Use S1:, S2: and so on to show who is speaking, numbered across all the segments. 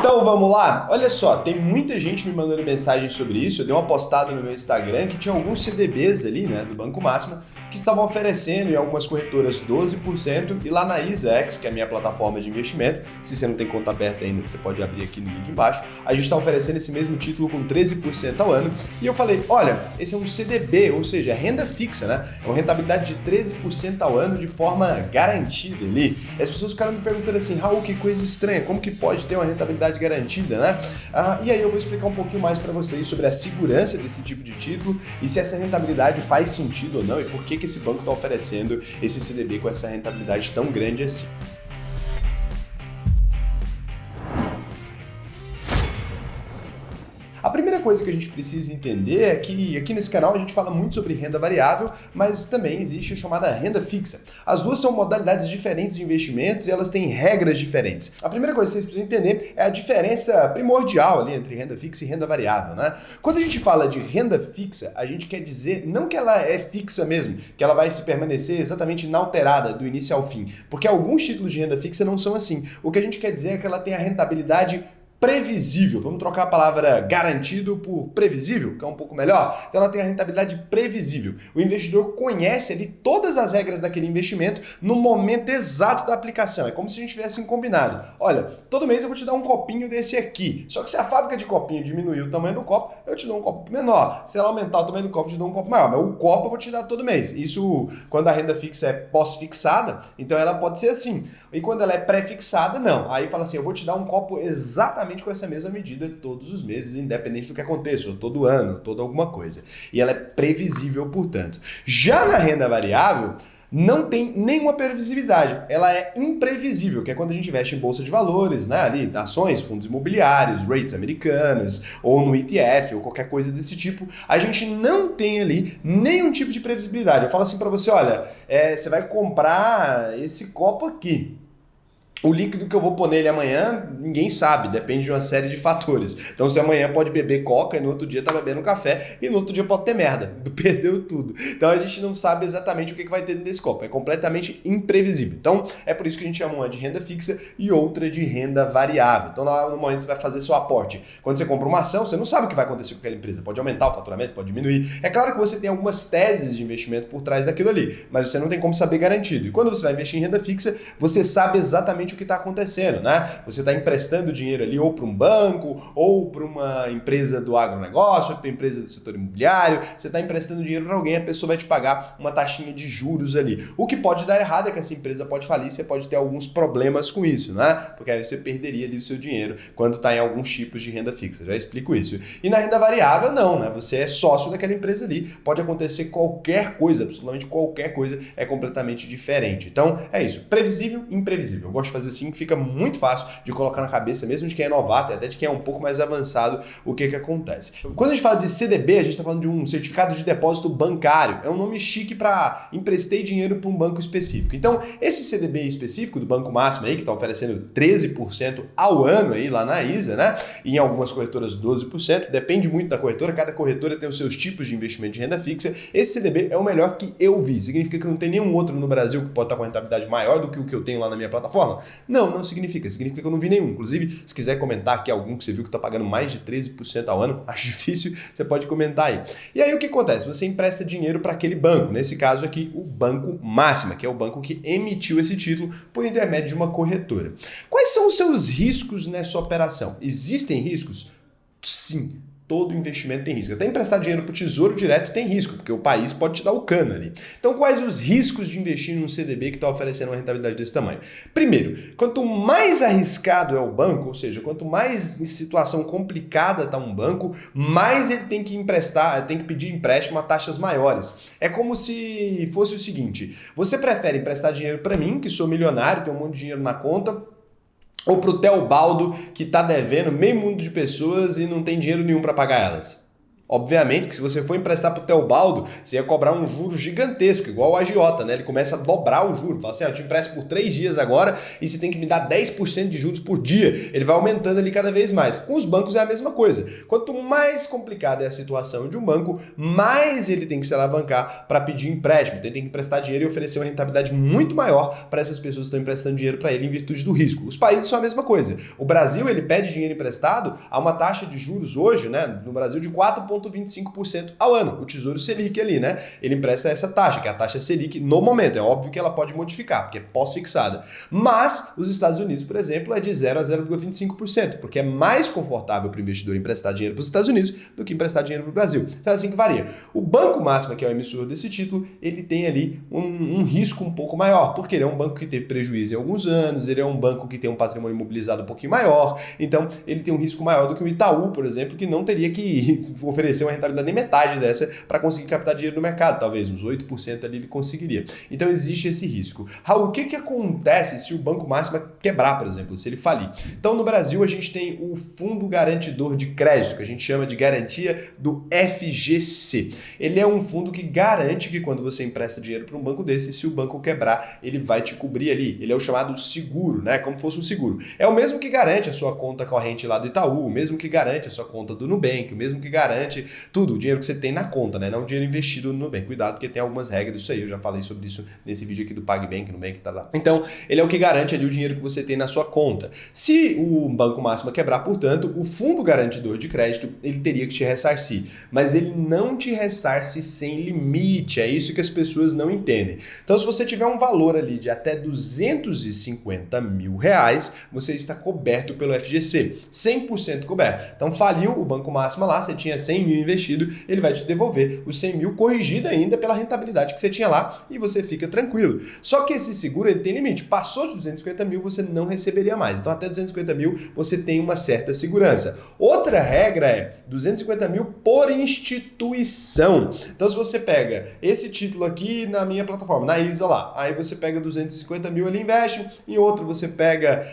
S1: Então vamos lá? Olha só, tem muita gente me mandando mensagem sobre isso. Eu dei uma postada no meu Instagram que tinha alguns CDBs ali, né, do Banco Máxima, que estavam oferecendo em algumas corretoras 12% e lá na ISAX, que é a minha plataforma de investimento, se você não tem conta aberta ainda, você pode abrir aqui no link embaixo, a gente está oferecendo esse mesmo título com 13% ao ano. E eu falei, olha, esse é um CDB, ou seja, renda fixa, né? É uma rentabilidade de 13% ao ano de forma garantida ali. E as pessoas ficaram me perguntando assim, Raul, que coisa estranha, como que pode ter uma rentabilidade garantida, né? E aí eu vou explicar um pouquinho mais para vocês sobre a segurança desse tipo de título e se essa rentabilidade faz sentido ou não e por que esse banco está oferecendo esse CDB com essa rentabilidade tão grande assim. A primeira coisa que a gente precisa entender é que aqui nesse canal a gente fala muito sobre renda variável, mas também existe a chamada renda fixa. As duas são modalidades diferentes de investimentos e elas têm regras diferentes. A primeira coisa que vocês precisam entender é a diferença primordial ali entre renda fixa e renda variável, né? Quando a gente fala de renda fixa, a gente quer dizer não que ela é fixa mesmo, que ela vai se permanecer exatamente inalterada do início ao fim, porque alguns títulos de renda fixa não são assim. O que a gente quer dizer é que ela tem a rentabilidade previsível. Vamos trocar a palavra garantido por previsível, que é um pouco melhor. Então ela tem a rentabilidade previsível. O investidor conhece ali todas as regras daquele investimento no momento exato da aplicação. É como se a gente tivesse combinado. Olha, todo mês eu vou te dar um copinho desse aqui. Só que se a fábrica de copinho diminuir o tamanho do copo, eu te dou um copo menor. Se ela aumentar o tamanho do copo, eu te dou um copo maior. Mas o copo eu vou te dar todo mês. Isso quando a renda fixa é pós-fixada, então ela pode ser assim. E quando ela é pré-fixada, não. Aí fala assim, eu vou te dar um copo exatamente com essa mesma medida todos os meses, independente do que aconteça, ou todo ano, toda alguma coisa. E ela é previsível, portanto. Já na renda variável, não tem nenhuma previsibilidade, ela é imprevisível, que é quando a gente investe em bolsa de valores, né, ali, ações, fundos imobiliários, rates americanos, ou no ETF, ou qualquer coisa desse tipo, a gente não tem ali nenhum tipo de previsibilidade. Eu falo assim para você, olha, você vai comprar esse copo aqui. O líquido que eu vou pôr nele amanhã, ninguém sabe, depende de uma série de fatores. Então, se amanhã pode beber coca e no outro dia tá bebendo café e no outro dia pode ter merda, perdeu tudo. Então, a gente não sabe exatamente o que vai ter dentro desse copo, é completamente imprevisível. Então, é por isso que a gente chama uma de renda fixa e outra de renda variável. Então, no momento que você vai fazer seu aporte, quando você compra uma ação, você não sabe o que vai acontecer com aquela empresa. Pode aumentar o faturamento, pode diminuir. É claro que você tem algumas teses de investimento por trás daquilo ali, mas você não tem como saber garantido. E quando você vai investir em renda fixa, você sabe exatamente o que está acontecendo, né? Você está emprestando dinheiro ali ou para um banco, ou para uma empresa do agronegócio, ou para uma empresa do setor imobiliário, você está emprestando dinheiro para alguém, a pessoa vai te pagar uma taxinha de juros ali. O que pode dar errado é que essa empresa pode falir, você pode ter alguns problemas com isso, né? Porque aí você perderia ali o seu dinheiro quando está em alguns tipos de renda fixa, já explico isso. E na renda variável não, né? Você é sócio daquela empresa ali, pode acontecer qualquer coisa, absolutamente qualquer coisa é completamente diferente. Então é isso, previsível e imprevisível. Eu gosto de fazer assim que fica muito fácil de colocar na cabeça, mesmo de quem é novato e até de quem é um pouco mais avançado, o que acontece. Quando a gente fala de CDB, a gente está falando de um certificado de depósito bancário. É um nome chique para emprestei dinheiro para um banco específico. Então, esse CDB específico do Banco Máximo aí, que está oferecendo 13% ao ano aí lá na ISA, né? E em algumas corretoras 12%, depende muito da corretora, cada corretora tem os seus tipos de investimento de renda fixa. Esse CDB é o melhor que eu vi. Significa que não tem nenhum outro no Brasil que pode estar com rentabilidade maior do que o que eu tenho lá na minha plataforma? Não significa. Significa que eu não vi nenhum. Inclusive, se quiser comentar aqui algum que você viu que está pagando mais de 13% ao ano, acho difícil, você pode comentar aí. E aí o que acontece? Você empresta dinheiro para aquele banco, nesse caso aqui, o Banco Máxima, que é o banco que emitiu esse título por intermédio de uma corretora. Quais são os seus riscos nessa operação? Existem riscos? Sim. Todo investimento tem risco. Até emprestar dinheiro para o Tesouro Direto tem risco, porque o país pode te dar o cano ali. Então, quais os riscos de investir num CDB que está oferecendo uma rentabilidade desse tamanho? Primeiro, quanto mais arriscado é o banco, ou seja, quanto mais em situação complicada está um banco, mais ele tem que emprestar, tem que pedir empréstimo a taxas maiores. É como se fosse o seguinte: você prefere emprestar dinheiro para mim, que sou milionário, tenho um monte de dinheiro na conta, ou pro Teobaldo, que tá devendo meio mundo de pessoas e não tem dinheiro nenhum para pagar elas? Obviamente que se você for emprestar para o Teobaldo, você ia cobrar um juro gigantesco, igual o agiota, né? Ele começa a dobrar o juro. Fala assim, eu te empresto por 3 dias agora e você tem que me dar 10% de juros por dia. Ele vai aumentando ali cada vez mais. Com os bancos é a mesma coisa. Quanto mais complicada é a situação de um banco, mais ele tem que se alavancar para pedir empréstimo. Então ele tem que emprestar dinheiro e oferecer uma rentabilidade muito maior para essas pessoas que estão emprestando dinheiro para ele em virtude do risco. Os países são a mesma coisa. O Brasil, ele pede dinheiro emprestado a uma taxa de juros hoje, né, no Brasil, de 4,25% ao ano. O Tesouro Selic ali, né? Ele empresta essa taxa, que é a taxa Selic no momento. É óbvio que ela pode modificar, porque é pós-fixada. Mas os Estados Unidos, por exemplo, é de 0 a 0,25%, porque é mais confortável para o investidor emprestar dinheiro para os Estados Unidos do que emprestar dinheiro para o Brasil. Então é assim que varia. O Banco Máxima, que é o emissor desse título, ele tem ali um risco um pouco maior, porque ele é um banco que teve prejuízo em alguns anos, ele é um banco que tem um patrimônio imobilizado um pouquinho maior, então ele tem um risco maior do que o Itaú, por exemplo, que não teria que oferecer uma rentabilidade nem metade dessa para conseguir captar dinheiro no mercado, talvez uns 8% ali ele conseguiria. Então existe esse risco. Raul, o que acontece se o Banco Máxima quebrar, por exemplo, se ele falir? Então no Brasil a gente tem o Fundo Garantidor de Crédito, que a gente chama de garantia do FGC. Ele é um fundo que garante que quando você empresta dinheiro para um banco desse, se o banco quebrar, ele vai te cobrir ali. Ele é o chamado seguro, né? Como fosse um seguro. É o mesmo que garante a sua conta corrente lá do Itaú, o mesmo que garante a sua conta do Nubank, o mesmo que garante tudo, o dinheiro que você tem na conta, né? Não o dinheiro investido no Nubank. Cuidado, porque tem algumas regras disso aí. Eu já falei sobre isso nesse vídeo aqui do PagBank, Nubank, tá lá. Então, ele é o que garante ali o dinheiro que você tem na sua conta. Se o Banco Máxima quebrar, portanto, o Fundo Garantidor de Crédito, ele teria que te ressarcir. Mas ele não te ressarce sem limite. É isso que as pessoas não entendem. Então, se você tiver um valor ali de até R$250 mil, você está coberto pelo FGC. 100% coberto. Então, faliu o Banco Máxima lá, você tinha 100 mil investido, ele vai te devolver os 100 mil corrigido ainda pela rentabilidade que você tinha lá e você fica tranquilo. Só que esse seguro ele tem limite. Passou de 250 mil, você não receberia mais. Então, até 250 mil, você tem uma certa segurança. Outra regra é 250 mil por instituição. Então, se você pega esse título aqui na minha plataforma, na ISA lá, aí você pega 250 mil ali, investe, em outro você pega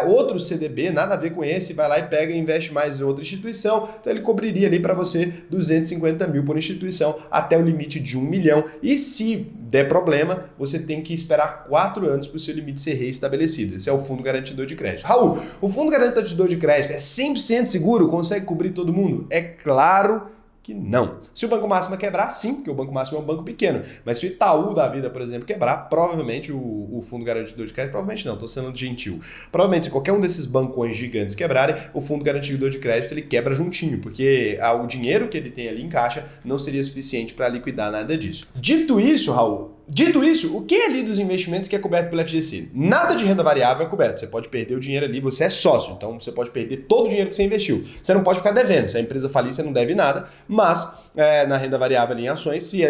S1: outro CDB, nada a ver com esse, vai lá e pega e investe mais em outra instituição, então ele cobriria ali para você 250 mil por instituição até o limite de 1 milhão, e se der problema, você tem que esperar 4 anos para o seu limite ser reestabelecido. Esse é o Fundo Garantidor de Crédito. Raul, o Fundo Garantidor de Crédito é 100% seguro? Consegue cobrir todo mundo? É claro que não. Se o Banco Máxima quebrar, sim, porque o Banco Máximo é um banco pequeno. Mas se o Itaú da vida, por exemplo, quebrar, provavelmente o Fundo Garantidor de Crédito, provavelmente não, estou sendo gentil. Provavelmente, se qualquer um desses bancões gigantes quebrarem, o Fundo Garantidor de Crédito ele quebra juntinho, porque o dinheiro que ele tem ali em caixa não seria suficiente para liquidar nada disso. Dito isso, Raul, o que é ali dos investimentos que é coberto pelo FGC? Nada de renda variável é coberto. Você pode perder o dinheiro ali, você é sócio, então você pode perder todo o dinheiro que você investiu. Você não pode ficar devendo. Se a empresa falir, você não deve nada, mas na renda variável ali em ações, se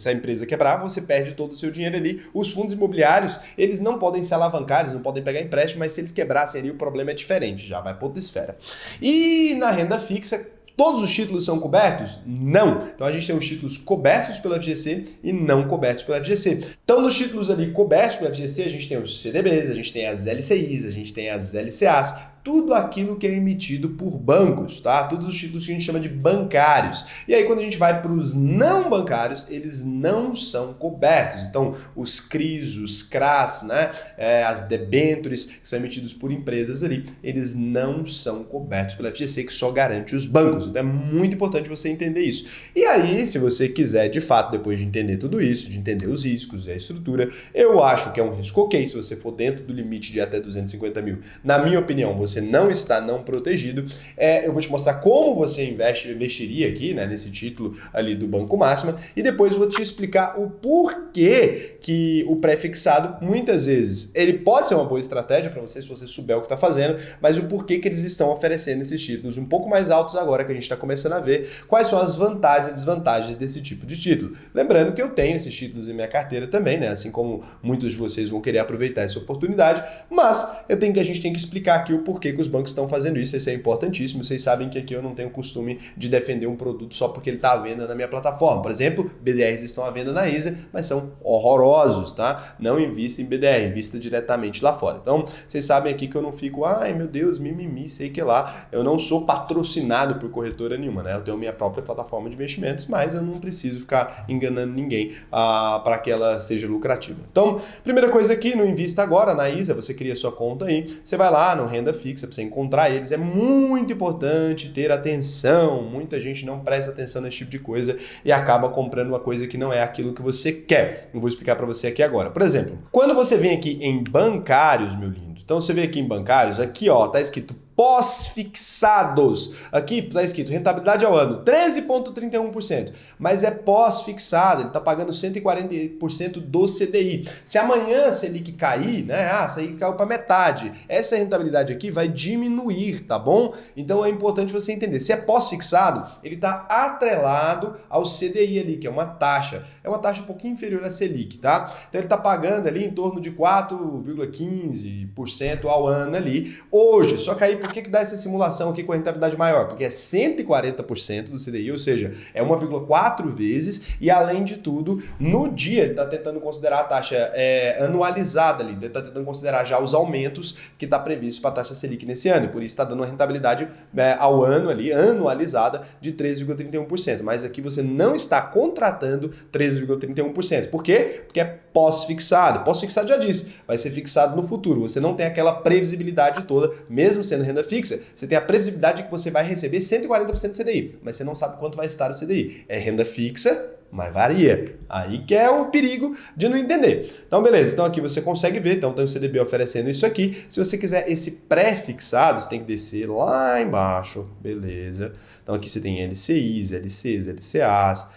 S1: a empresa quebrar, você perde todo o seu dinheiro ali. Os fundos imobiliários, eles não podem se alavancar, eles não podem pegar empréstimo, mas se eles quebrassem ali, o problema é diferente, já vai para outra esfera. E na renda fixa, todos os títulos são cobertos? Não. Então a gente tem os títulos cobertos pelo FGC e não cobertos pelo FGC. Então nos títulos ali cobertos pelo FGC, a gente tem os CDBs, a gente tem as LCIs, a gente tem as LCAs, tudo aquilo que é emitido por bancos, tá? Todos os títulos que a gente chama de bancários. E aí quando a gente vai para os não bancários, eles não são cobertos. Então os CRIs, os CRAs, né? As debêntures que são emitidos por empresas ali, eles não são cobertos pelo FGC, que só garante os bancos. Então é muito importante você entender isso. E aí, se você quiser, de fato, depois de entender tudo isso, de entender os riscos e a estrutura, eu acho que é um risco ok, se você for dentro do limite de até 250 mil. Na minha opinião, você não está não protegido. Eu vou te mostrar como você investiria aqui, né, nesse título ali do Banco Máxima, e depois eu vou te explicar o porquê que o pré-fixado, muitas vezes, ele pode ser uma boa estratégia para você, se você souber o que está fazendo, mas o porquê que eles estão oferecendo esses títulos um pouco mais altos agora, que a gente está começando a ver quais são as vantagens e desvantagens desse tipo de título. Lembrando que eu tenho esses títulos em minha carteira também, né, assim como muitos de vocês vão querer aproveitar essa oportunidade, mas a gente tem que explicar aqui o porquê que os bancos estão fazendo isso. Isso é importantíssimo. Vocês sabem que aqui eu não tenho o costume de defender um produto só porque ele está à venda na minha plataforma. Por exemplo, BDRs estão à venda na ISA, mas são horrorosos, tá? Não invista em BDR, invista diretamente lá fora. Então, vocês sabem aqui que eu não fico, ai meu Deus, mimimi, sei que lá. Eu não sou patrocinado por corretora nenhuma, né? Eu tenho minha própria plataforma de investimentos, mas eu não preciso ficar enganando ninguém para que ela seja lucrativa. Então, primeira coisa aqui, não invista agora na ISA, você cria sua conta aí, você vai lá no Renda Fixa para você encontrar eles. É muito importante ter atenção, muita gente não presta atenção nesse tipo de coisa e acaba comprando uma coisa que não é aquilo que você quer. Eu vou explicar para você aqui agora. Por exemplo, quando você vem aqui em bancários, meu lindo, então você vem aqui em bancários, aqui ó, tá escrito pós-fixados. Aqui está escrito rentabilidade ao ano, 13,31%. Mas é pós-fixado, ele está pagando 140% do CDI. Se amanhã a Selic cair, né? A Selic caiu para metade. Essa rentabilidade aqui vai diminuir, tá bom? Então é importante você entender. Se é pós-fixado, ele está atrelado ao CDI ali, que é uma taxa. É uma taxa um pouquinho inferior à Selic, tá? Então ele está pagando ali em torno de 4,15% ao ano ali. Hoje, só que aí por que dá essa simulação aqui com a rentabilidade maior? Porque é 140% do CDI, ou seja, é 1,4 vezes e além de tudo, no dia ele está tentando considerar a taxa anualizada ali, ele está tentando considerar já os aumentos que está previsto para a taxa Selic nesse ano, e por isso está dando uma rentabilidade ao ano ali, anualizada de 13,31%, mas aqui você não está contratando 13,31%. Por quê? Porque é pós-fixado. Pós-fixado já disse, vai ser fixado no futuro, você não tem aquela previsibilidade toda, mesmo sendo renda fixa, você tem a previsibilidade de que você vai receber 140% do CDI, mas você não sabe quanto vai estar o CDI. É renda fixa, mas varia. Aí que é o perigo de não entender. Então, beleza. Então, aqui você consegue ver. Então, tem o CDB oferecendo isso aqui. Se você quiser esse pré-fixado, você tem que descer lá embaixo. Beleza. Então, aqui você tem LCIs, LCs, LCAs,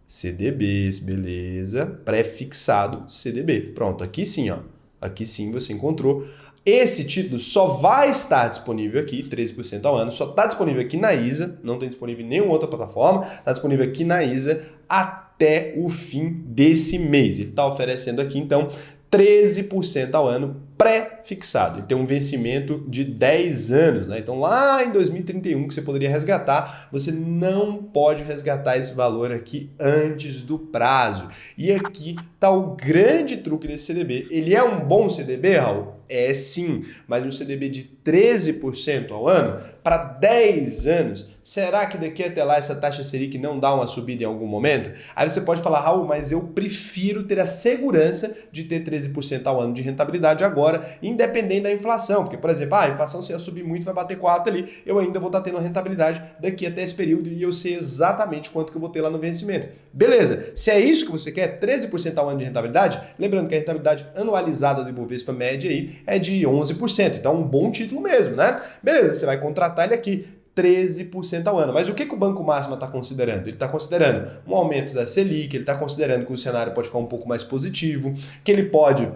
S1: CDBs, beleza. Pré-fixado CDB. Pronto. Aqui sim, ó. Aqui sim você encontrou. Esse título só vai estar disponível aqui, 13% ao ano, só está disponível aqui na ISA, não tem disponível em nenhuma outra plataforma, está disponível aqui na ISA até o fim desse mês. Ele está oferecendo aqui, então, 13% ao ano pré-fixado. Ele tem um vencimento de 10 anos, né? Então lá em 2031 que você poderia resgatar, você não pode resgatar esse valor aqui antes do prazo. E aqui está o grande truque desse CDB. Ele é um bom CDB, Raul? É sim, mas um CDB de 13% ao ano para 10 anos, será que daqui até lá essa taxa Selic não dá uma subida em algum momento? Aí você pode falar, Raul, mas eu prefiro ter a segurança de ter 13% ao ano de rentabilidade agora, independente da inflação, porque, por exemplo, a inflação se eu subir muito vai bater 4 ali, eu ainda vou estar tendo a rentabilidade daqui até esse período e eu sei exatamente quanto que eu vou ter lá no vencimento. Beleza, se é isso que você quer, 13% ao ano de rentabilidade, lembrando que a rentabilidade anualizada do Ibovespa média aí é de 11%, então um bom título mesmo, né? Beleza, você vai contratar ele aqui, 13% ao ano. Mas o que o Banco Máximo está considerando? Ele está considerando um aumento da Selic, ele está considerando que o cenário pode ficar um pouco mais positivo, que ele pode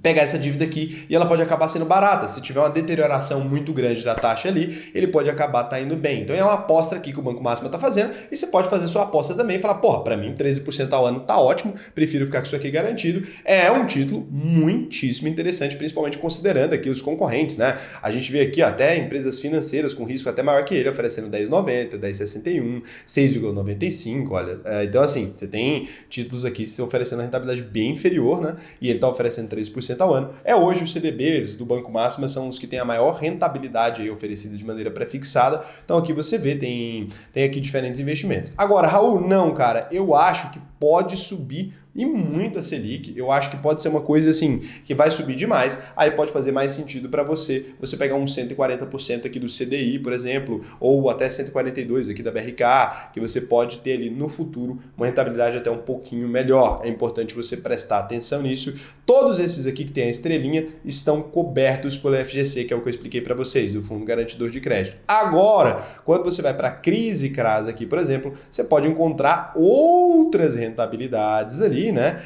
S1: pegar essa dívida aqui e ela pode acabar sendo barata. Se tiver uma deterioração muito grande da taxa ali, ele pode acabar indo bem. Então é uma aposta aqui que o Banco Máximo está fazendo e você pode fazer sua aposta também e falar, porra, para mim 13% ao ano tá ótimo, prefiro ficar com isso aqui garantido. É um título muitíssimo interessante, principalmente considerando aqui os concorrentes, né? A gente vê aqui até empresas financeiras com risco até maior que ele, oferecendo 10,90, 10,61, 6,95, olha. Então assim, você tem títulos aqui oferecendo uma rentabilidade bem inferior, né? E ele está oferecendo 13% ao ano. Hoje os CDBs do Banco Máximo são os que têm a maior rentabilidade aí oferecida de maneira pré-fixada. Então aqui você vê, tem aqui diferentes investimentos. Agora, Raul, não, cara, eu acho que pode subir e muito a Selic. Eu acho que pode ser uma coisa assim, que vai subir demais, aí pode fazer mais sentido para você pegar um 140% aqui do CDI, por exemplo, ou até 142% aqui da BRK, que você pode ter ali no futuro uma rentabilidade até um pouquinho melhor. É importante você prestar atenção nisso. Todos esses aqui que tem a estrelinha estão cobertos pelo FGC, que é o que eu expliquei para vocês, do Fundo Garantidor de Crédito. Agora, quando você vai para a crise CRAS aqui, por exemplo, você pode encontrar outras rentabilidades ali, né?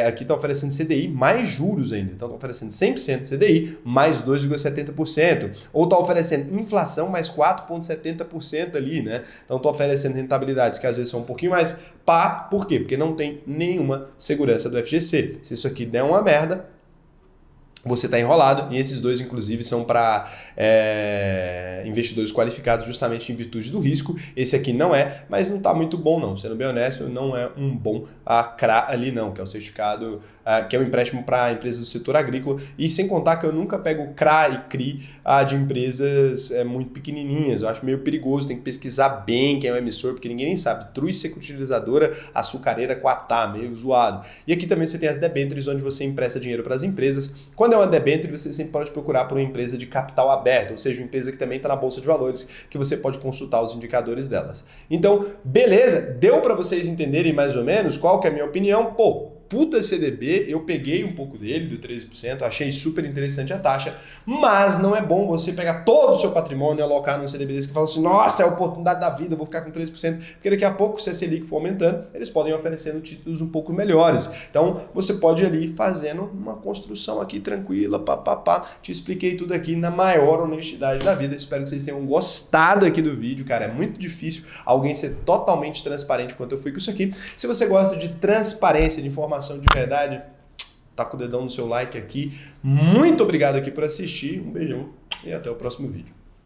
S1: Aqui está oferecendo CDI mais juros ainda. Então está oferecendo 100% CDI mais 2,70%. Ou está oferecendo inflação mais 4,70% ali, né? Então está oferecendo rentabilidades que às vezes são um pouquinho mais pá. Por quê? Porque não tem nenhuma segurança do FGC. Se isso aqui der uma merda, você está enrolado, e esses dois, inclusive, são para investidores qualificados justamente em virtude do risco. Esse aqui não é, mas não está muito bom não, sendo bem honesto, não é um bom CRA ali não, que é o certificado, que é um empréstimo para empresas do setor agrícola, e sem contar que eu nunca pego CRA e CRI de empresas muito pequenininhas, eu acho meio perigoso, tem que pesquisar bem quem é o emissor, porque ninguém nem sabe, True Securitizadora, açucareira, Quatá, meio zoado. E aqui também você tem as debêntures, onde você empresta dinheiro para as empresas. Quando é uma debênture, você sempre pode procurar por uma empresa de capital aberto, ou seja, uma empresa que também está na Bolsa de Valores, que você pode consultar os indicadores delas. Então, beleza, deu para vocês entenderem mais ou menos qual que é a minha opinião? Pô, puta CDB, eu peguei um pouco dele, do 13%, achei super interessante a taxa, mas não é bom você pegar todo o seu patrimônio e alocar num CDB desse que fala assim, nossa, é a oportunidade da vida, eu vou ficar com 13%, porque daqui a pouco, se a Selic for aumentando, eles podem oferecendo títulos um pouco melhores. Então, você pode ir ali fazendo uma construção aqui tranquila, te expliquei tudo aqui na maior honestidade da vida, espero que vocês tenham gostado aqui do vídeo, cara, é muito difícil alguém ser totalmente transparente quanto eu fui com isso aqui. Se você gosta de transparência, de informação de verdade, tá com o dedão no seu like aqui. Muito obrigado aqui por assistir, um beijão e até o próximo vídeo.